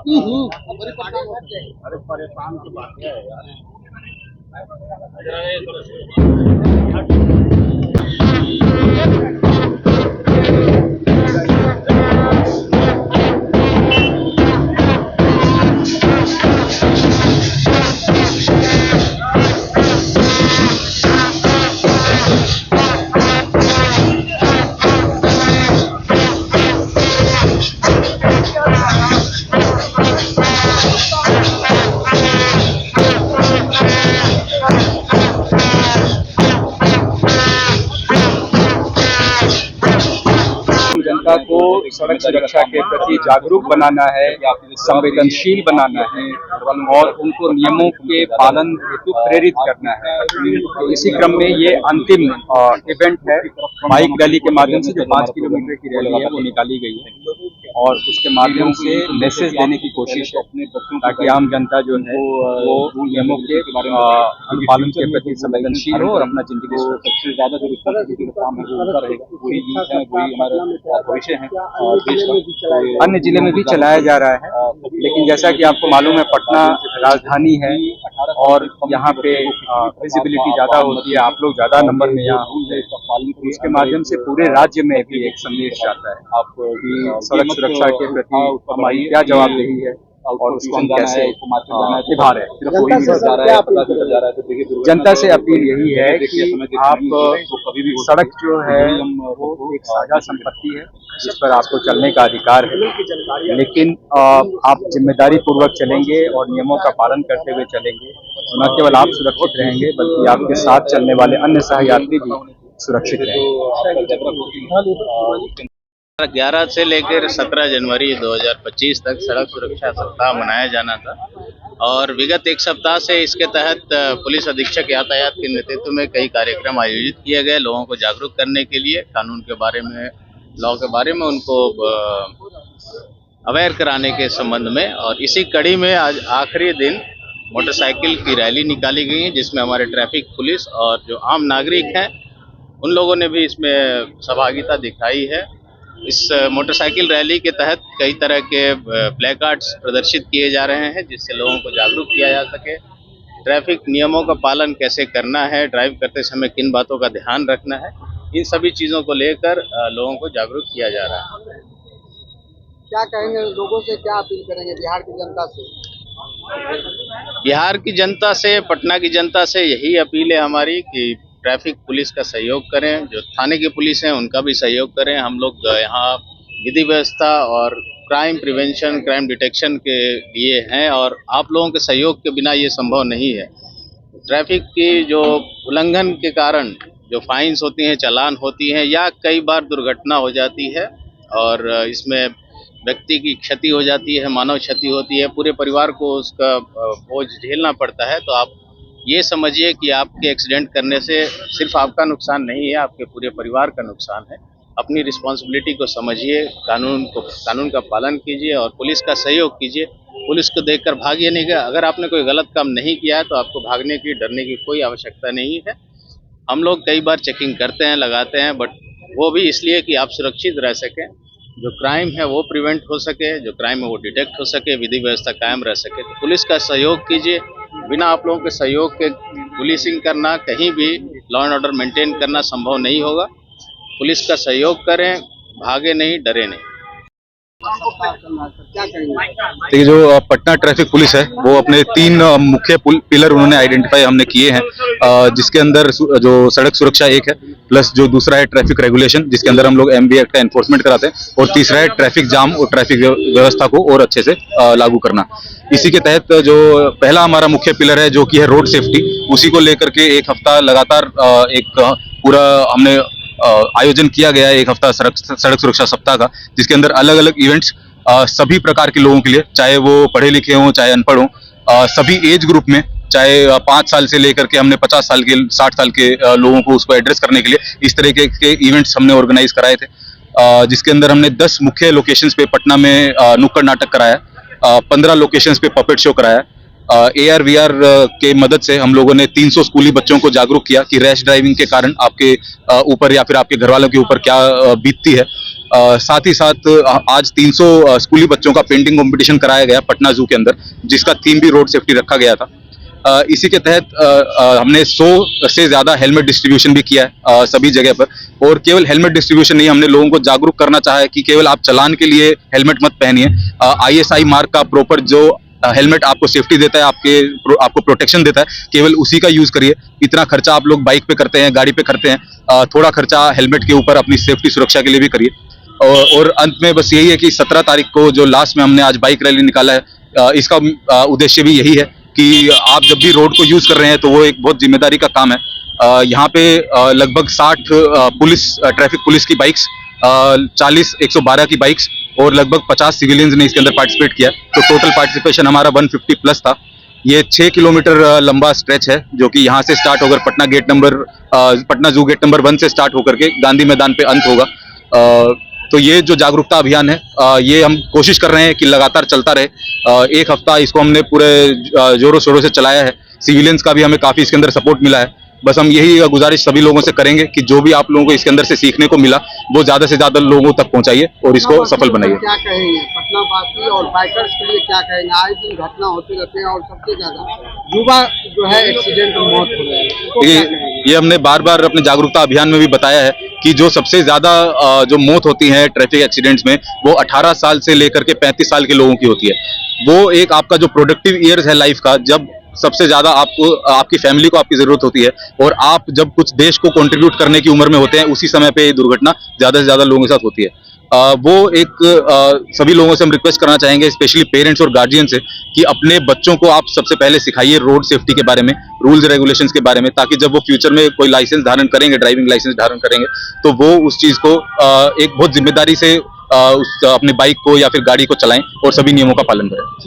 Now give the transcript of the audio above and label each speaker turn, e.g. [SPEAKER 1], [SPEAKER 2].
[SPEAKER 1] अरे परेशान की बात है यार।
[SPEAKER 2] जनता को सड़क सुरक्षा के प्रति जागरूक बनाना है, संवेदनशील बनाना है और उनको नियमों के पालन हेतु प्रेरित करना है। तो इसी क्रम में ये अंतिम इवेंट है। बाइक रैली के माध्यम से जो 5 किलोमीटर की रैली है वो निकाली गई है और उसके माध्यम से मैसेज देने की कोशिश है ताकि आम जनता जो है वो नियमों के पालन के प्रति संवेदनशील हो और अपना जिंदगी
[SPEAKER 1] सबसे ज्यादा जो रिस्पॉन्सिबिलिटी का काम है वो उनका रहेगा, वही नीड है, वही हमारा भविष्य है और देश का।
[SPEAKER 2] अन्य जिले में भी चलाया जा रहा है, लेकिन जैसा कि आपको मालूम है पटना राजधानी है और यहाँ पे विजिबिलिटी ज्यादा होती है, आप लोग ज्यादा नंबर में यहाँ होते हैं, तो इसके माध्यम से पूरे राज्य में भी एक संदेश जाता है आप सड़क सुरक्षा के प्रति हमारी क्या जवाबदेही है और उसको हम कैसे निभा रहे हैं। जनता से अपील यही है कि आप सड़क जो है वो एक साझा संपत्ति है जिस पर आपको चलने का अधिकार है, लेकिन आप जिम्मेदारी पूर्वक चलेंगे और नियमों का पालन करते हुए चलेंगे तो न केवल आप सुरक्षित रहेंगे बल्कि आपके साथ चलने वाले अन्य सहयात्री भी सुरक्षित रहेंगे।
[SPEAKER 3] 11 से लेकर 17 जनवरी 2025 तक सड़क सुरक्षा सप्ताह मनाया जाना था और विगत एक सप्ताह से इसके तहत पुलिस अधीक्षक यातायात के नेतृत्व में कई कार्यक्रम आयोजित किए गए लोगों को जागरूक करने के लिए, कानून के बारे में, लॉ के बारे में उनको अवेयर कराने के संबंध में। और इसी कड़ी में आज आखिरी दिन मोटरसाइकिल की रैली निकाली गई है जिसमें हमारे ट्रैफिक पुलिस और जो आम नागरिक हैं उन लोगों ने भी इसमें सहभागिता दिखाई है। इस मोटरसाइकिल रैली के तहत कई तरह के प्लेकार्ड्स प्रदर्शित किए जा रहे हैं जिससे लोगों को जागरूक किया जा सके, ट्रैफिक नियमों का पालन कैसे करना है, ड्राइव करते समय किन बातों का ध्यान रखना है, इन सभी चीज़ों को लेकर लोगों को जागरूक किया जा रहा है।
[SPEAKER 4] क्या कहेंगे लोगों से, क्या अपील करेंगे बिहार की जनता से?
[SPEAKER 3] बिहार की जनता से, पटना की जनता से यही अपील है हमारी कि ट्रैफिक पुलिस का सहयोग करें, जो थाने की पुलिस है उनका भी सहयोग करें। हम लोग यहाँ विधि व्यवस्था और क्राइम प्रिवेंशन, क्राइम डिटेक्शन के लिए हैं और आप लोगों के सहयोग के बिना ये संभव नहीं है। ट्रैफिक की जो उल्लंघन के कारण जो फाइन्स होती हैं, चालान होती हैं या कई बार दुर्घटना हो जाती है और इसमें व्यक्ति की क्षति हो जाती है, मानव क्षति होती है, पूरे परिवार को उसका बोझ झेलना पड़ता है। तो आप ये समझिए कि आपके एक्सीडेंट करने से सिर्फ आपका नुकसान नहीं है, आपके पूरे परिवार का नुकसान है। अपनी रिस्पॉन्सिबिलिटी को समझिए, कानून का पालन कीजिए और पुलिस का सहयोग कीजिए। पुलिस को देखकर भागिए नहीं गया। अगर आपने कोई गलत काम नहीं किया है तो आपको भागने की, डरने की कोई आवश्यकता नहीं है। हम लोग कई बार चेकिंग करते हैं, लगाते हैं, बट वो भी इसलिए कि आप सुरक्षित रह सकें, जो क्राइम है वो प्रिवेंट हो सके, जो क्राइम है वो डिटेक्ट हो सके, विधि व्यवस्था कायम रह सके। तो पुलिस का सहयोग कीजिए। बिना आप लोगों के सहयोग के पुलिसिंग करना, कहीं भी लॉ एंड ऑर्डर मेंटेन करना संभव नहीं होगा। पुलिस का सहयोग करें, भागे नहीं, डरे नहीं।
[SPEAKER 5] देखिए, जो पटना ट्रैफिक पुलिस है वो अपने 3 मुख्य पिलर उन्होंने आइडेंटिफाई हमने किए हैं, जिसके अंदर जो सड़क सुरक्षा एक है, प्लस जो दूसरा है ट्रैफिक रेगुलेशन जिसके अंदर हम लोग MV एक्ट का एनफोर्समेंट कराते हैं, और तीसरा है ट्रैफिक जाम और ट्रैफिक व्यवस्था को और अच्छे से लागू करना। इसी के तहत जो पहला हमारा मुख्य पिलर है जो कि है रोड सेफ्टी, उसी को लेकर के एक हफ्ता लगातार एक पूरा हमने आयोजन किया गया है, एक हफ्ता सड़क सुरक्षा सप्ताह का, जिसके अंदर अलग अलग इवेंट्स सभी प्रकार के लोगों के लिए, चाहे वो पढ़े लिखे हों चाहे अनपढ़ हों, सभी एज ग्रुप में, चाहे 5 साल से लेकर के हमने 50 साल के 60 साल के लोगों को उसको एड्रेस करने के लिए इस तरह के इवेंट्स हमने ऑर्गेनाइज कराए थे, जिसके अंदर हमने 10 मुख्य लोकेशंस पे पटना में नुक्कड़ नाटक कराया, 15 लोकेशंस पे पपेट शो कराया। AR/VR के मदद से हम लोगों ने 300 स्कूली बच्चों को जागरूक किया कि रैश ड्राइविंग के कारण आपके ऊपर या फिर आपके घर वालों के ऊपर क्या बीतती है, साथ ही साथ आज 300 स्कूली बच्चों का पेंटिंग कंपटीशन कराया गया पटना जू के अंदर, जिसका थीम भी रोड सेफ्टी रखा गया था। इसी के तहत हमने 100 से ज़्यादा हेलमेट डिस्ट्रीब्यूशन भी किया है सभी जगह पर। और केवल हेलमेट डिस्ट्रीब्यूशन नहीं, हमने लोगों को जागरूक करना चाहा है कि केवल आप चालान के लिए हेलमेट मत पहनिए। ISI मार्क का प्रॉपर जो हेलमेट आपको सेफ्टी देता है, आपको प्रोटेक्शन देता है, केवल उसी का यूज करिए। इतना खर्चा आप लोग बाइक पे करते हैं, गाड़ी पे करते हैं, थोड़ा खर्चा हेलमेट के ऊपर अपनी सेफ्टी सुरक्षा के लिए भी करिए। और अंत में बस यही है कि 17 तारीख को जो लास्ट में हमने आज बाइक रैली निकाला है, इसका उद्देश्य भी यही है कि आप जब भी रोड को यूज कर रहे हैं तो वो एक बहुत जिम्मेदारी का काम है। यहाँ पे लगभग 60 ट्रैफिक पुलिस की बाइक्स, 40 112 की बाइक्स और लगभग 50 सिविलियंस ने इसके अंदर पार्टिसिपेट किया। तो टोटल पार्टिसिपेशन हमारा 150 प्लस था। ये 6 किलोमीटर लंबा स्ट्रेच है, जो कि यहाँ से स्टार्ट होकर पटना जू गेट नंबर 1 से स्टार्ट होकर के गांधी मैदान पे अंत होगा। तो ये जो जागरूकता अभियान है, ये हम कोशिश कर रहे हैं कि लगातार चलता रहे। एक हफ्ता इसको हमने पूरे जोरों शोरों से चलाया है। सिविलियंस का भी हमें काफी इसके अंदर सपोर्ट मिला है। बस हम यही गुजारिश सभी लोगों से करेंगे कि जो भी आप लोगों को इसके अंदर से सीखने को मिला वो ज्यादा से ज्यादा लोगों तक पहुंचाइए और इसको सफल बनाइए।
[SPEAKER 4] क्या कहेंगे पटना वासी और बाइकर्स के लिए, क्या कहेंगे? आए दिन घटना होती रहती है और सबसे ज्यादा युवा जो है एक्सीडेंट में मौत हो रही है।
[SPEAKER 5] ये हमने बार बार अपने जागरूकता अभियान में भी बताया है कि जो सबसे ज्यादा जो मौत होती है ट्रैफिक एक्सीडेंट्स में, वो 18 साल से लेकर के 35 साल के लोगों की होती है। वो एक आपका जो प्रोडक्टिव ईयर्स है लाइफ का, जब सबसे ज्यादा आपको आपकी फैमिली को आपकी जरूरत होती है और आप जब कुछ देश को कंट्रीब्यूट करने की उम्र में होते हैं, उसी समय पे ये दुर्घटना ज्यादा से ज्यादा लोगों के साथ होती है। वो एक सभी लोगों से हम रिक्वेस्ट करना चाहेंगे, स्पेशली पेरेंट्स और गार्जियन से, कि अपने बच्चों को आप सबसे पहले सिखाइए रोड सेफ्टी के बारे में, रूल्स रेगुलेशंस के बारे में, ताकि जब वो फ्यूचर में कोई लाइसेंस धारण करेंगे, ड्राइविंग लाइसेंस धारण करेंगे, तो वो उस चीज को एक बहुत जिम्मेदारी से अपने बाइक को या फिर गाड़ी को चलाएं और सभी नियमों का पालन करें।